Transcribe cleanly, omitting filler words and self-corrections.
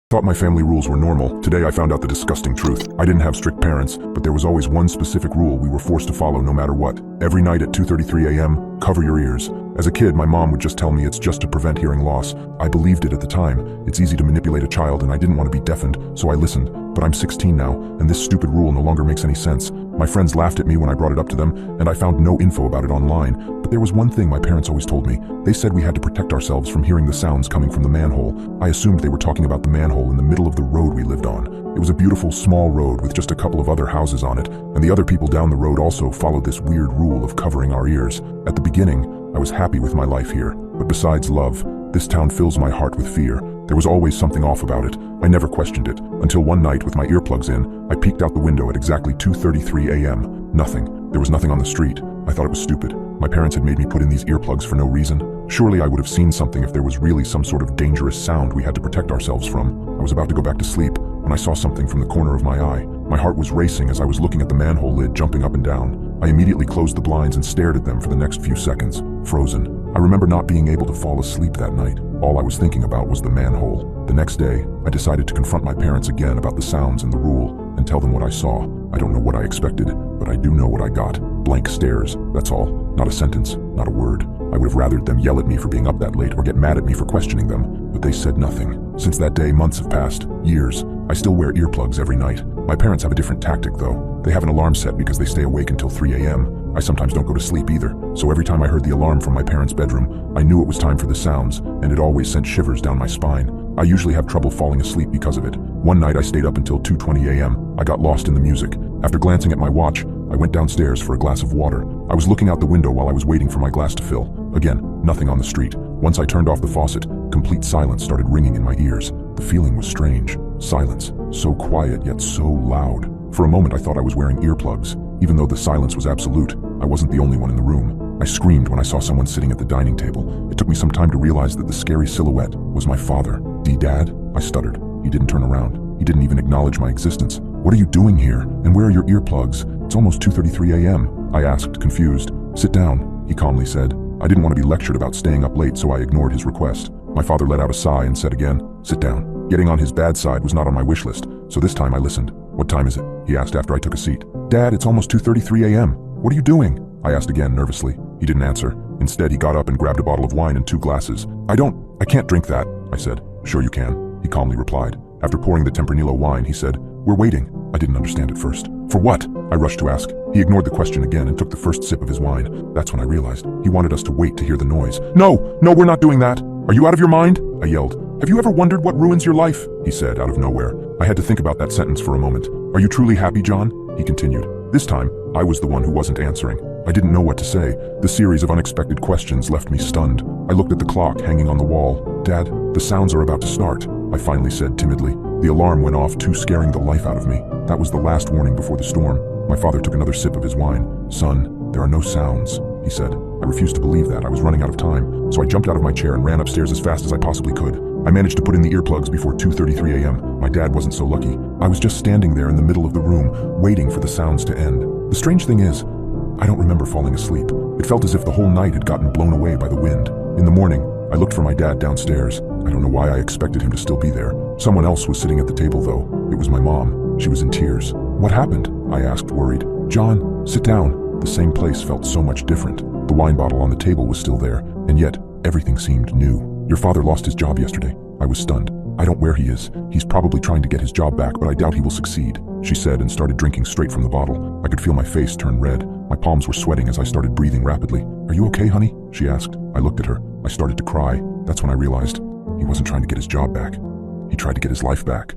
Thought my family rules were normal. Today I found out the disgusting truth. I didn't have strict parents, but there was always one specific rule we were forced to follow no matter what. Every night at 2:33 a.m., cover your ears. As a kid, my mom would just tell me it's just to prevent hearing loss. I believed it at the time. It's easy to manipulate a child and I didn't want to be deafened, so I listened. But I'm 16 now, and this stupid rule no longer makes any sense. My friends laughed at me when I brought it up to them, and I found no info about it online. But there was one thing my parents always told me. They said we had to protect ourselves from hearing the sounds coming from the manhole. I assumed they were talking about the manhole in the middle of the road we lived on. It was a beautiful, small road with just a couple of other houses on it, and the other people down the road also followed this weird rule of covering our ears. At the beginning, I was happy with my life here, but besides love, this town fills my heart with fear. There was always something off about it. I never questioned it, until one night with my earplugs in, I peeked out the window at exactly 2:33 a.m. Nothing. There was nothing on the street. I thought it was stupid. My parents had made me put in these earplugs for no reason. Surely I would have seen something if there was really some sort of dangerous sound we had to protect ourselves from. I was about to go back to sleep when I saw something from the corner of my eye. My heart was racing as I was looking at the manhole lid jumping up and down. I immediately closed the blinds and stared at them for the next few seconds, frozen. I remember not being able to fall asleep that night. All I was thinking about was the manhole. The next day, I decided to confront my parents again about the sounds and the rule, and tell them what I saw. I don't know what I expected, but I do know what I got. Blank stares, that's all. Not a sentence, not a word. I would have rathered them yell at me for being up that late or get mad at me for questioning them, but they said nothing. Since that day, months have passed, years. I still wear earplugs every night. My parents have a different tactic though. They have an alarm set because they stay awake until 3 a.m. I sometimes don't go to sleep either, so every time I heard the alarm from my parents' bedroom, I knew it was time for the sounds, and it always sent shivers down my spine. I usually have trouble falling asleep because of it. One night I stayed up until 2:20 a.m. I got lost in the music. After glancing at my watch, I went downstairs for a glass of water. I was looking out the window while I was waiting for my glass to fill. Again, nothing on the street. Once I turned off the faucet, complete silence started ringing in my ears. The feeling was strange. Silence. So quiet yet so loud. For a moment I thought I was wearing earplugs. Even though the silence was absolute, I wasn't the only one in the room. I screamed when I saw someone sitting at the dining table. It took me some time to realize that the scary silhouette was my father. "Dad?" I stuttered. He didn't turn around. He didn't even acknowledge my existence. "What are you doing here? And where are your earplugs? It's almost 2:33 a.m. I asked, confused. "Sit down," he calmly said. I didn't want to be lectured about staying up late, so I ignored his request. My father let out a sigh and said again, "Sit down." Getting on his bad side was not on my wish list, so this time I listened. "What time is it?" he asked after I took a seat. "Dad, it's almost 2:33 a.m. What are you doing?" I asked again nervously. He didn't answer. Instead, he got up and grabbed a bottle of wine and 2 glasses. I can't drink that," I said. "Sure you can," he calmly replied. After pouring the Tempranillo wine, he said, "We're waiting." I didn't understand at first. "For what?" I rushed to ask. He ignored the question again and took the first sip of his wine. That's when I realized he wanted us to wait to hear the noise. No, we're not doing that. Are you out of your mind?" I yelled. "Have you ever wondered what ruins your life?" he said out of nowhere. I had to think about that sentence for a moment. "Are you truly happy, John?" he continued. This time, I was the one who wasn't answering. I didn't know what to say. The series of unexpected questions left me stunned. I looked at the clock hanging on the wall. "Dad, the sounds are about to start," I finally said timidly. The alarm went off, too scaring the life out of me. That was the last warning before the storm. My father took another sip of his wine. "Son, there are no sounds," he said. I refused to believe that. I was running out of time, so I jumped out of my chair and ran upstairs as fast as I possibly could. I managed to put in the earplugs before 2:33 a.m. My dad wasn't so lucky. I was just standing there in the middle of the room, waiting for the sounds to end. The strange thing is, I don't remember falling asleep. It felt as if the whole night had gotten blown away by the wind. In the morning, I looked for my dad downstairs. I don't know why I expected him to still be there. Someone else was sitting at the table though. It was my mom. She was in tears. "What happened?" I asked, worried. "John, sit down." The same place felt so much different. The wine bottle on the table was still there, and yet everything seemed new. "Your father lost his job yesterday." I was stunned. "I don't know where he is. He's probably trying to get his job back, but I doubt he will succeed," she said and started drinking straight from the bottle. I could feel my face turn red. My palms were sweating as I started breathing rapidly. "Are you okay, honey?" she asked. I looked at her. I started to cry. That's when I realized he wasn't trying to get his job back. He tried to get his life back.